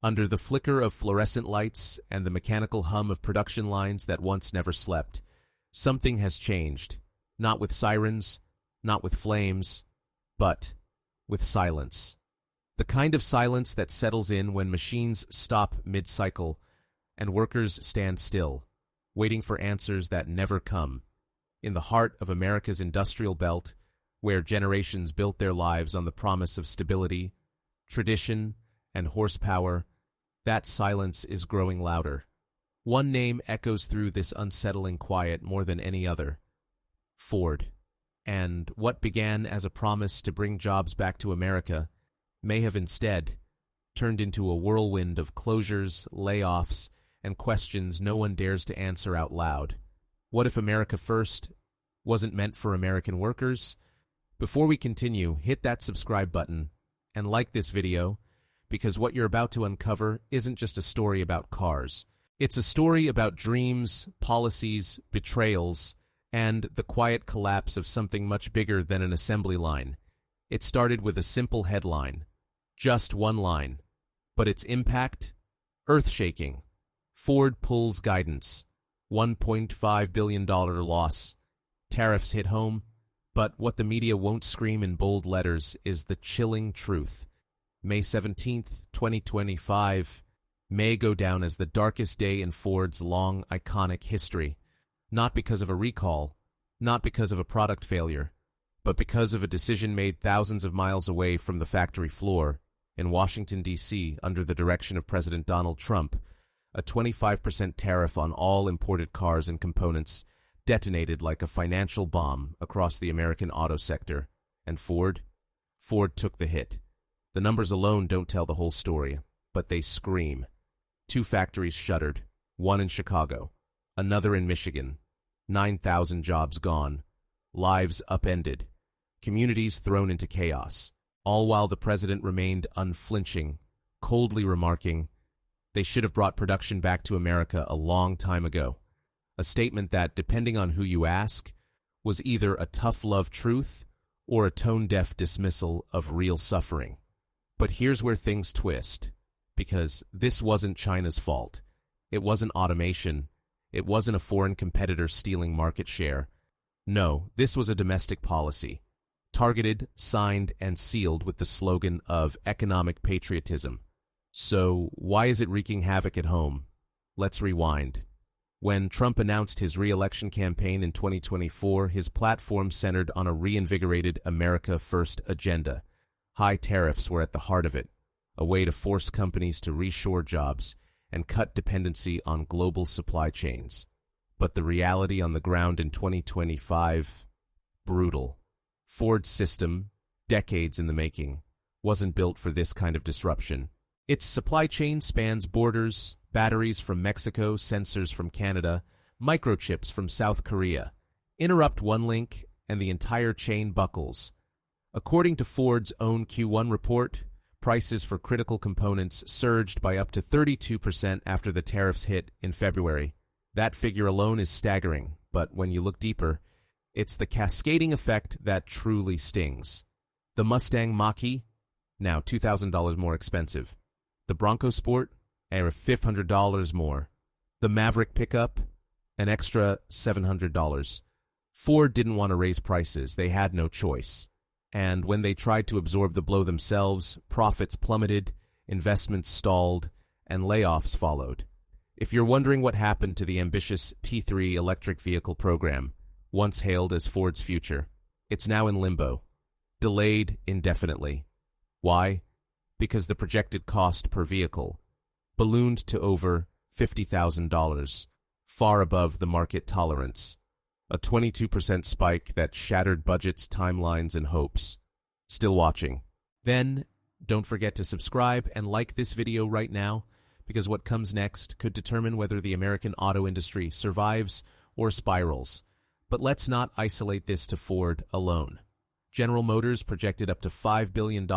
Under the flicker of fluorescent lights and the mechanical hum of production lines that once never slept, something has changed. Not with sirens, not with flames, but with silence. The kind of silence that settles in when machines stop mid-cycle and workers stand still, waiting for answers that never come. In the heart of America's industrial belt, where generations built their lives on the promise of stability, tradition, and horsepower, that silence is growing louder. One name echoes through this unsettling quiet more than any other: Ford. And what began as a promise to bring jobs back to America may have instead turned into a whirlwind of closures, layoffs, and questions no one dares to answer out loud. What if America First wasn't meant for American workers? Before we continue, hit that subscribe button and like this video, because what you're about to uncover isn't just a story about cars. It's a story about dreams, policies, betrayals, and the quiet collapse of something much bigger than an assembly line. It started with a simple headline, just one line, but its impact? Earth-shaking. Ford pulls guidance. $1.5 billion loss. Tariffs hit home, but what the media won't scream in bold letters is the chilling truth. May 17th, 2025 may go down as the darkest day in Ford's long, iconic history. Not because of a recall, not because of a product failure, but because of a decision made thousands of miles away from the factory floor in Washington, D.C., under the direction of President Donald Trump. A 25% tariff on all imported cars and components detonated like a financial bomb across the American auto sector. And Ford took the hit. The numbers alone don't tell the whole story, but they scream. 2 factories shuttered, one in Chicago, another in Michigan. 9,000 jobs gone, lives upended, communities thrown into chaos, all while the president remained unflinching, coldly remarking, "They should have brought production back to America a long time ago." A statement that, depending on who you ask, was either a tough love truth or a tone-deaf dismissal of real suffering. But here's where things twist, because this wasn't China's fault. It wasn't automation. It wasn't a foreign competitor stealing market share. No, this was a domestic policy, targeted, signed, and sealed with the slogan of economic patriotism. So why is it wreaking havoc at home? Let's rewind. When Trump announced his re-election campaign in 2024, his platform centered on a reinvigorated America First agenda. High tariffs were at the heart of it, a way to force companies to reshore jobs and cut dependency on global supply chains. But the reality on the ground in 2025? Brutal. Ford's system, decades in the making, wasn't built for this kind of disruption. Its supply chain spans borders, batteries from Mexico, sensors from Canada, microchips from South Korea. Interrupt one link, and the entire chain buckles. According to Ford's own Q1 report, prices for critical components surged by up to 32% after the tariffs hit in February. That figure alone is staggering, but when you look deeper, it's the cascading effect that truly stings. The Mustang Mach-E, now $2,000 more expensive. The Bronco Sport, $500 more. The Maverick pickup, an extra $700. Ford didn't want to raise prices. They had no choice. And when they tried to absorb the blow themselves, profits plummeted, investments stalled, and layoffs followed. If you're wondering what happened to the ambitious T3 electric vehicle program, once hailed as Ford's future, it's now in limbo, delayed indefinitely. Why? Because the projected cost per vehicle ballooned to over $50,000, far above the market tolerance. A 22% spike that shattered budgets, timelines, and hopes. Still watching? Then, don't forget to subscribe and like this video right now, because what comes next could determine whether the American auto industry survives or spirals. But let's not isolate this to Ford alone. General Motors projected up to $5 billion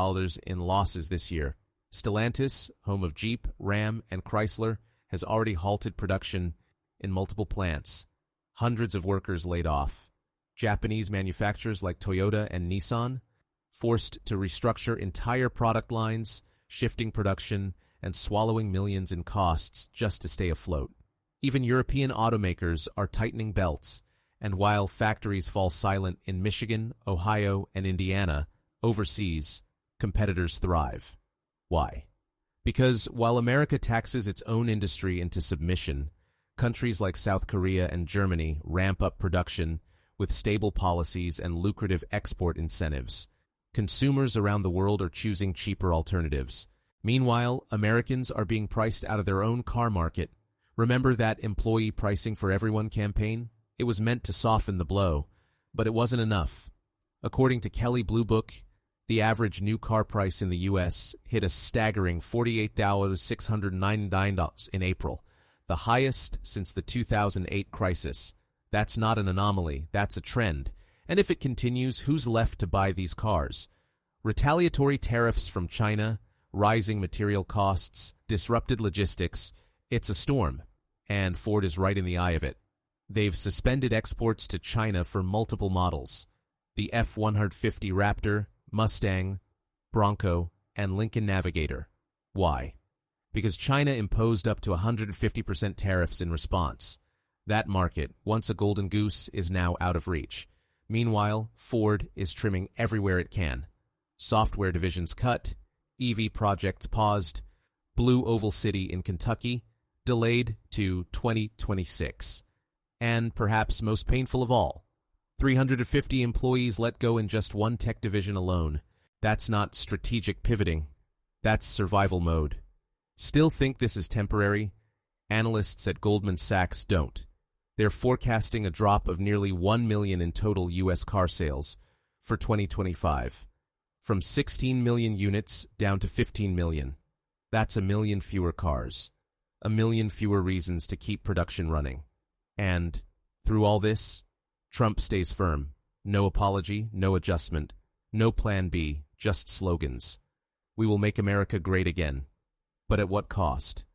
in losses this year. Stellantis, home of Jeep, Ram, and Chrysler, has already halted production in multiple plants. Hundreds of workers laid off. Japanese manufacturers like Toyota and Nissan forced to restructure entire product lines, shifting production and swallowing millions in costs just to stay afloat. Even European automakers are tightening belts, and while factories fall silent in Michigan, Ohio, and Indiana, overseas, competitors thrive. Why? Because while America taxes its own industry into submission, countries like South Korea and Germany ramp up production with stable policies and lucrative export incentives. Consumers around the world are choosing cheaper alternatives. Meanwhile, Americans are being priced out of their own car market. Remember that employee pricing for everyone campaign? It was meant to soften the blow, but it wasn't enough. According to Kelley Blue Book, the average new car price in the U.S. hit a staggering $48,699 in April, the highest since the 2008 crisis. That's not an anomaly, that's a trend. And if it continues, who's left to buy these cars? Retaliatory tariffs from China, rising material costs, disrupted logistics, it's a storm, and Ford is right in the eye of it. They've suspended exports to China for multiple models. The F-150 Raptor, Mustang, Bronco, and Lincoln Navigator. Why? Because China imposed up to 150% tariffs in response. That market, once a golden goose, is now out of reach. Meanwhile, Ford is trimming everywhere it can. Software divisions cut, EV projects paused, Blue Oval City in Kentucky delayed to 2026. And perhaps most painful of all, 350 employees let go in just one tech division alone. That's not strategic pivoting. That's survival mode. Still think this is temporary? Analysts at Goldman Sachs don't. They're forecasting a drop of nearly 1 million in total U.S. car sales for 2025, from 16 million units down to 15 million. That's a million fewer cars, a million fewer reasons to keep production running. And through all this, Trump stays firm. No apology, no adjustment, no plan B, just slogans. We will make America great again. But at what cost?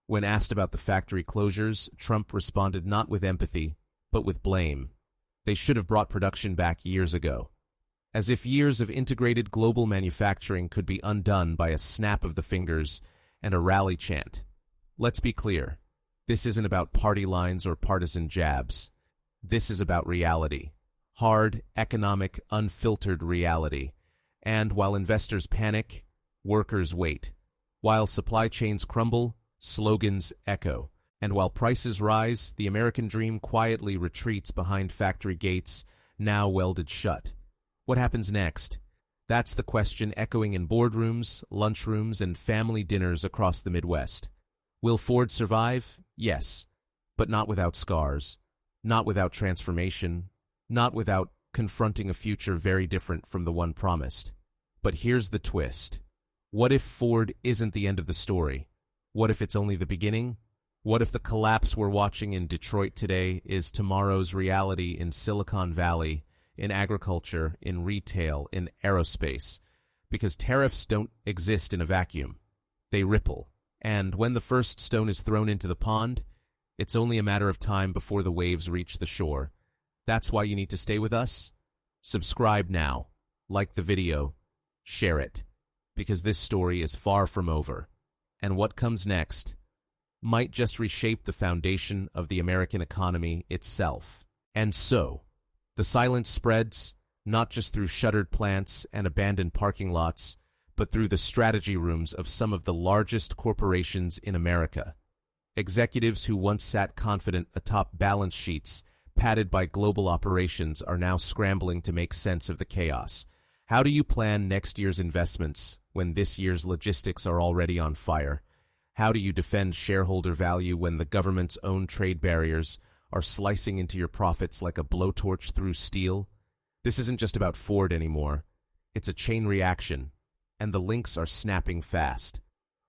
When asked about the factory closures, Trump responded not with empathy, but with blame. They should have brought production back years ago. As if years of integrated global manufacturing could be undone by a snap of the fingers and a rally chant. Let's be clear. This isn't about party lines or partisan jabs. This is about reality. Hard, economic, unfiltered reality. And while investors panic, workers wait. While supply chains crumble, slogans echo. And while prices rise, the American dream quietly retreats behind factory gates, now welded shut. What happens next? That's the question echoing in boardrooms, lunchrooms, and family dinners across the Midwest. Will Ford survive? Yes, but not without scars, not without transformation, not without confronting a future very different from the one promised. But here's the twist. What if Ford isn't the end of the story? What if it's only the beginning? What if the collapse we're watching in Detroit today is tomorrow's reality in Silicon Valley, in agriculture, in retail, in aerospace? Because tariffs don't exist in a vacuum. They ripple. And when the first stone is thrown into the pond, it's only a matter of time before the waves reach the shore. That's why you need to stay with us. Subscribe now, like the video, share it, because this story is far from over. And what comes next might just reshape the foundation of the American economy itself. And so, the silence spreads, not just through shuttered plants and abandoned parking lots, but through the strategy rooms of some of the largest corporations in America. Executives who once sat confident atop balance sheets, padded by global operations, are now scrambling to make sense of the chaos. How do you plan next year's investments when this year's logistics are already on fire? How do you defend shareholder value when the government's own trade barriers are slicing into your profits like a blowtorch through steel? This isn't just about Ford anymore. It's a chain reaction, and the links are snapping fast.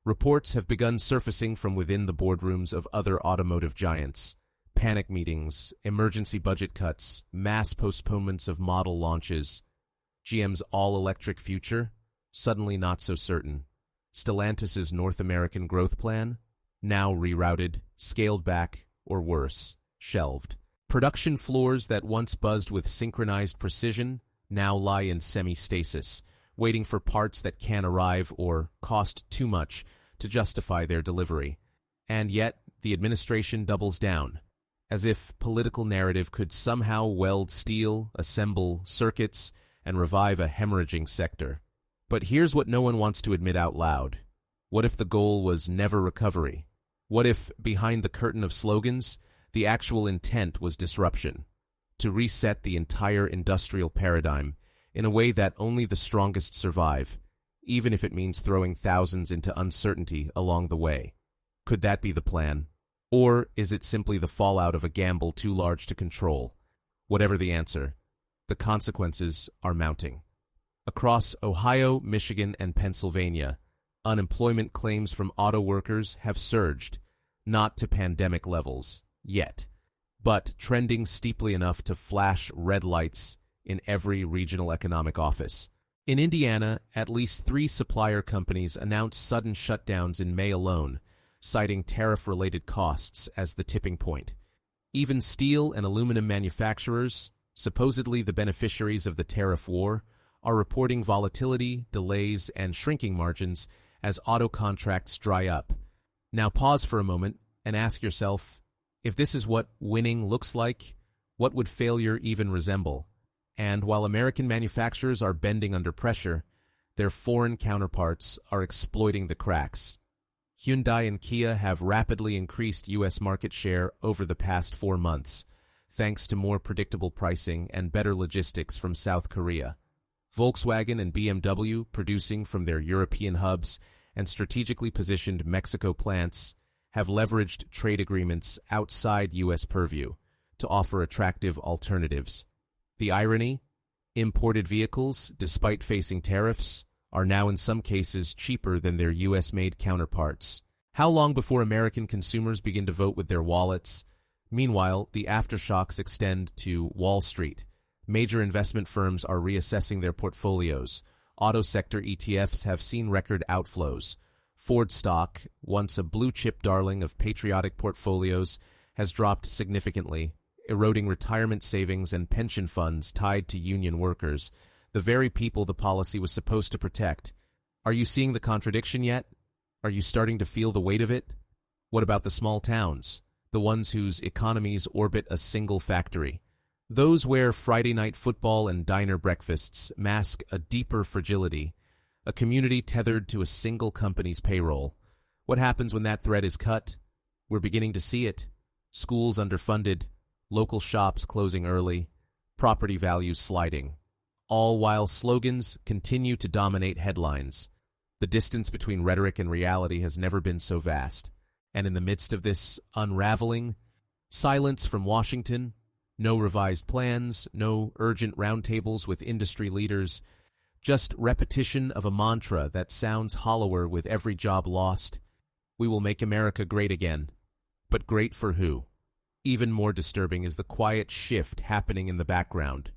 Reports have begun surfacing from within the boardrooms of other automotive giants. Panic meetings, emergency budget cuts, mass postponements of model launches. GM's all-electric future? Suddenly not so certain. Stellantis' North American growth plan? Now rerouted, scaled back, or worse, shelved. Production floors that once buzzed with synchronized precision now lie in semi-stasis, waiting for parts that can't arrive or cost too much to justify their delivery. And yet, the administration doubles down, as if political narrative could somehow weld steel, assemble circuits, and revive a hemorrhaging sector. But here's what no one wants to admit out loud. What if the goal was never recovery? What if, behind the curtain of slogans, the actual intent was disruption? To reset the entire industrial paradigm in a way that only the strongest survive, even if it means throwing thousands into uncertainty along the way. Could that be the plan? Or is it simply the fallout of a gamble too large to control? Whatever the answer, the consequences are mounting. Across Ohio, Michigan, and Pennsylvania, unemployment claims from auto workers have surged, not to pandemic levels yet, but trending steeply enough to flash red lights in every regional economic office. In Indiana, at least 3 supplier companies announced sudden shutdowns in May alone, citing tariff-related costs as the tipping point. Even steel and aluminum manufacturers, supposedly the beneficiaries of the tariff war, are reporting volatility, delays, and shrinking margins as auto contracts dry up. Now pause for a moment and ask yourself, if this is what winning looks like, what would failure even resemble? And while American manufacturers are bending under pressure, their foreign counterparts are exploiting the cracks. Hyundai and Kia have rapidly increased U.S. market share over the past 4 months, thanks to more predictable pricing and better logistics from South Korea. Volkswagen and BMW, producing from their European hubs and strategically positioned Mexico plants, have leveraged trade agreements outside U.S. purview to offer attractive alternatives. The irony? Imported vehicles, despite facing tariffs, are now in some cases cheaper than their U.S.-made counterparts. How long before American consumers begin to vote with their wallets? Meanwhile, the aftershocks extend to Wall Street. Major investment firms are reassessing their portfolios. Auto sector ETFs have seen record outflows. Ford stock, once a blue-chip darling of patriotic portfolios, has dropped significantly, eroding retirement savings and pension funds tied to union workers, the very people the policy was supposed to protect. Are you seeing the contradiction yet? Are you starting to feel the weight of it? What about the small towns, the ones whose economies orbit a single factory? Those where Friday night football and diner breakfasts mask a deeper fragility, a community tethered to a single company's payroll. What happens when that thread is cut? We're beginning to see it. Schools underfunded, local shops closing early, property values sliding. All while slogans continue to dominate headlines. The distance between rhetoric and reality has never been so vast. And in the midst of this unraveling, silence from Washington, no revised plans, no urgent roundtables with industry leaders, just repetition of a mantra that sounds hollower with every job lost. We will make America great again. But great for who? Even more disturbing is the quiet shift happening in the background.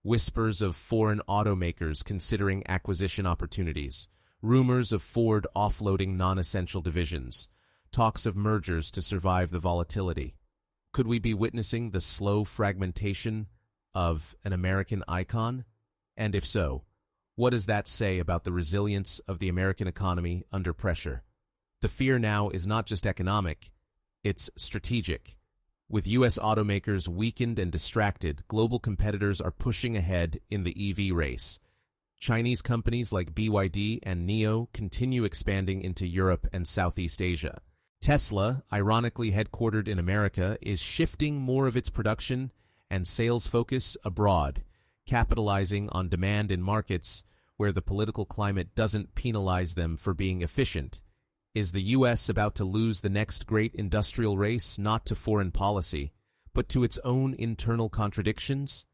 Whispers of foreign automakers considering acquisition opportunities, rumors of Ford offloading non-essential divisions, talks of mergers to survive the volatility. Could we be witnessing the slow fragmentation of an American icon? And if so, what does that say about the resilience of the American economy under pressure? The fear now is not just economic, it's strategic. With U.S. automakers weakened and distracted, global competitors are pushing ahead in the EV race. Chinese companies like BYD and NIO continue expanding into Europe and Southeast Asia. Tesla, ironically headquartered in America, is shifting more of its production and sales focus abroad, capitalizing on demand in markets where the political climate doesn't penalize them for being efficient. Is the U.S. about to lose the next great industrial race not to foreign policy, but to its own internal contradictions?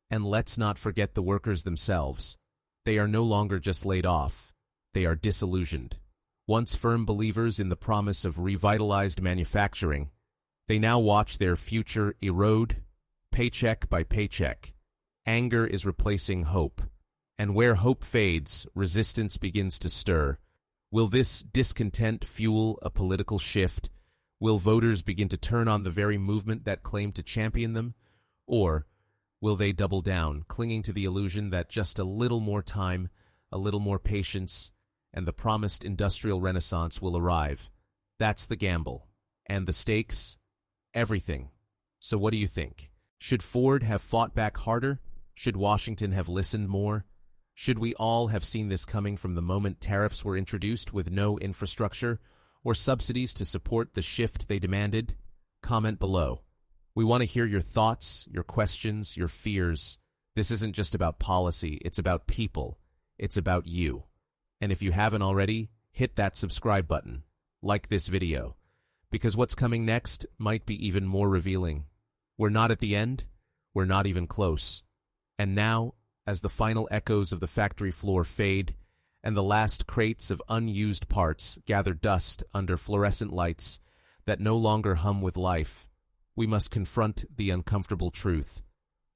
And let's not forget the workers themselves. They are no longer just laid off. They are disillusioned. Once firm believers in the promise of revitalized manufacturing, they now watch their future erode, paycheck by paycheck. Anger is replacing hope. And where hope fades, resistance begins to stir. Will this discontent fuel a political shift? Will voters begin to turn on the very movement that claimed to champion them? Or will they double down, clinging to the illusion that just a little more time, a little more patience, and the promised industrial renaissance will arrive. That's the gamble. And the stakes? Everything. So what do you think? Should Ford have fought back harder? Should Washington have listened more? Should we all have seen this coming from the moment tariffs were introduced with no infrastructure or subsidies to support the shift they demanded? Comment below. We want to hear your thoughts, your questions, your fears. This isn't just about policy, it's about people. It's about you. And if you haven't already, hit that subscribe button. Like this video. Because what's coming next might be even more revealing. We're not at the end, we're not even close. And now, as the final echoes of the factory floor fade, and the last crates of unused parts gather dust under fluorescent lights that no longer hum with life, we must confront the uncomfortable truth.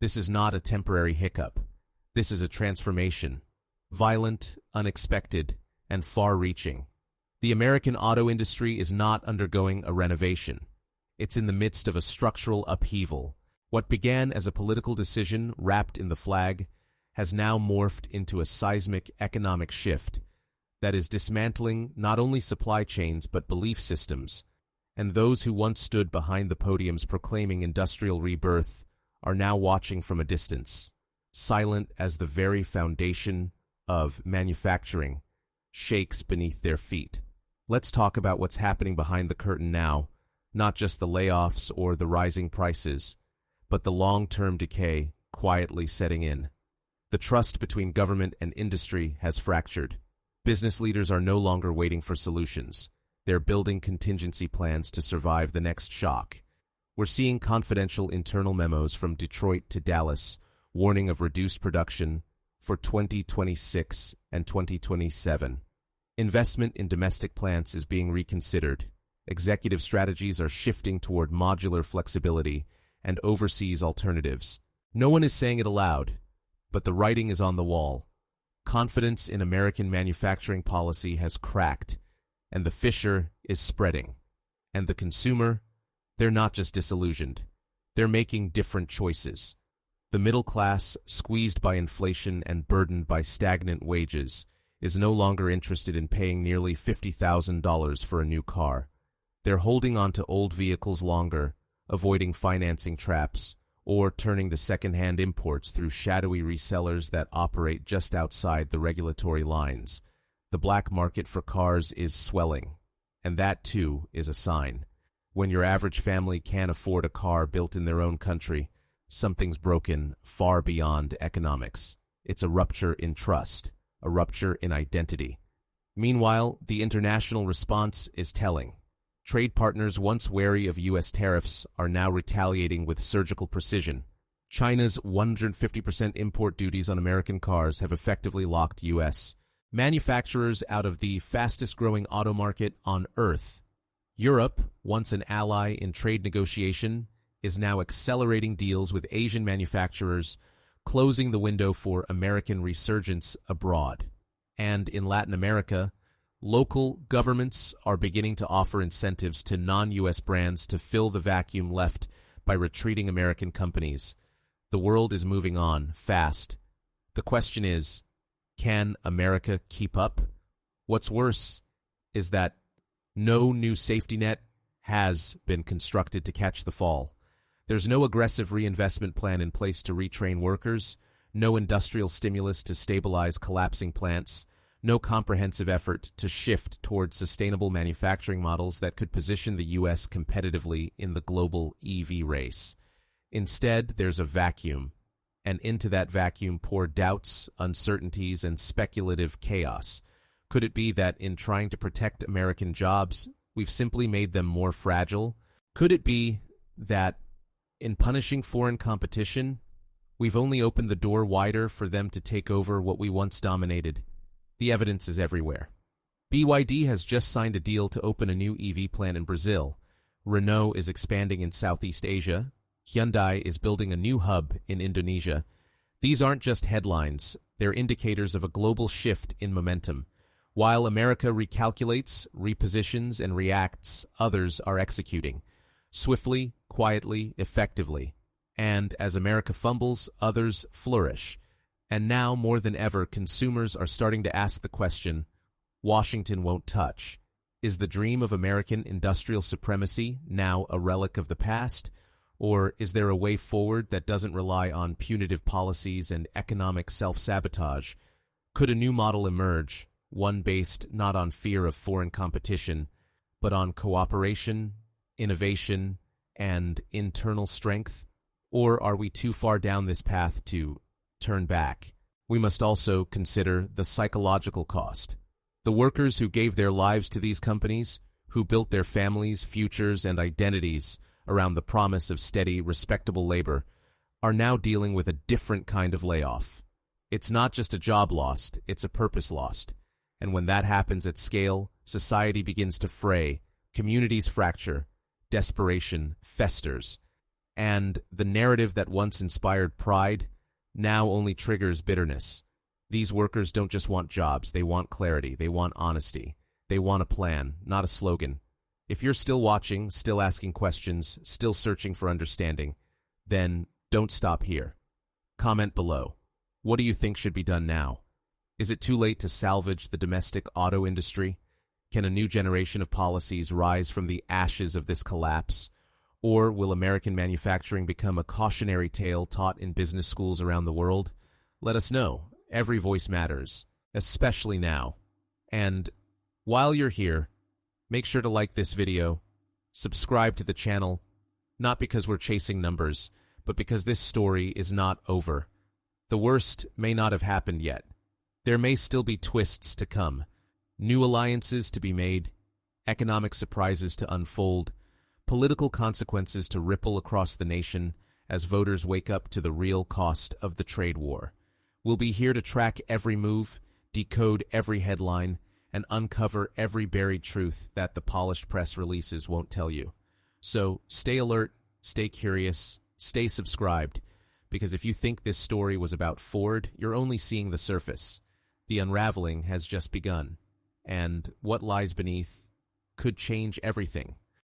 This is not a temporary hiccup. This is a transformation. Violent, unexpected, and far-reaching. The American auto industry is not undergoing a renovation. It's in the midst of a structural upheaval. What began as a political decision wrapped in the flag has now morphed into a seismic economic shift that is dismantling not only supply chains but belief systems, and those who once stood behind the podiums proclaiming industrial rebirth are now watching from a distance, silent as the very foundation of manufacturing shakes beneath their feet. Let's talk about what's happening behind the curtain now, not just the layoffs or the rising prices, but the long-term decay quietly setting in. The trust between government and industry has fractured. Business leaders are no longer waiting for solutions. They're building contingency plans to survive the next shock. We're seeing confidential internal memos from Detroit to Dallas warning of reduced production for 2026 and 2027. Investment in domestic plants is being reconsidered. Executive strategies are shifting toward modular flexibility and overseas alternatives. No one is saying it aloud, but the writing is on the wall. Confidence in American manufacturing policy has cracked, and the fissure is spreading. And the consumer, they're not just disillusioned. They're making different choices. The middle class, squeezed by inflation and burdened by stagnant wages, is no longer interested in paying nearly $50,000 for a new car. They're holding on to old vehicles longer, avoiding financing traps, or turning to second-hand imports through shadowy resellers that operate just outside the regulatory lines. The black market for cars is swelling, and that too is a sign. When your average family can't afford a car built in their own country, something's broken far beyond economics. It's a rupture in trust, a rupture in identity. Meanwhile, the international response is telling. Trade partners once wary of U.S. tariffs are now retaliating with surgical precision. China's 150% import duties on American cars have effectively locked U.S. manufacturers out of the fastest-growing auto market on Earth. Europe, once an ally in trade negotiation, is now accelerating deals with Asian manufacturers, closing the window for American resurgence abroad. And in Latin America, local governments are beginning to offer incentives to non-U.S. brands to fill the vacuum left by retreating American companies. The world is moving on, fast. The question is, can America keep up? What's worse is that no new safety net has been constructed to catch the fall. There's no aggressive reinvestment plan in place to retrain workers, no industrial stimulus to stabilize collapsing plants, no comprehensive effort to shift towards sustainable manufacturing models that could position the U.S. competitively in the global EV race. Instead, there's a vacuum, and into that vacuum pour doubts, uncertainties, and speculative chaos. Could it be that in trying to protect American jobs, we've simply made them more fragile? Could it be that in punishing foreign competition, we've only opened the door wider for them to take over what we once dominated? The evidence is everywhere. BYD has just signed a deal to open a new EV plant in Brazil. Renault is expanding in Southeast Asia. Hyundai is building a new hub in Indonesia. These aren't just headlines. They're indicators of a global shift in momentum. While America recalculates, repositions, and reacts, others are executing. Swiftly, quietly, effectively. And as America fumbles, others flourish. And now, more than ever, consumers are starting to ask the question, Washington won't touch. Is the dream of American industrial supremacy now a relic of the past? Or is there a way forward that doesn't rely on punitive policies and economic self-sabotage? Could a new model emerge, one based not on fear of foreign competition, but on cooperation, innovation, and internal strength? Or are we too far down this path to turn back? We must also consider the psychological cost. The workers who gave their lives to these companies, who built their families, futures, and identities around the promise of steady, respectable labor, are now dealing with a different kind of layoff. It's not just a job lost, it's a purpose lost. And when that happens at scale, society begins to fray, communities fracture, desperation festers, and the narrative that once inspired pride now only triggers bitterness. These workers don't just want jobs, they want clarity, they want honesty, they want a plan, not a slogan. If you're still watching, still asking questions, still searching for understanding, then don't stop here. Comment below. What do you think should be done now? Is it too late to salvage the domestic auto industry? Can a new generation of policies rise from the ashes of this collapse? Or will American manufacturing become a cautionary tale taught in business schools around the world? Let us know. Every voice matters, especially now. And while you're here, make sure to like this video, subscribe to the channel, not because we're chasing numbers, but because this story is not over. The worst may not have happened yet. There may still be twists to come, new alliances to be made, economic surprises to unfold, political consequences to ripple across the nation as voters wake up to the real cost of the trade war. We'll be here to track every move, decode every headline, and uncover every buried truth that the polished press releases won't tell you. So stay alert, stay curious, stay subscribed, because if you think this story was about Ford, you're only seeing the surface. The unraveling has just begun, and what lies beneath could change everything.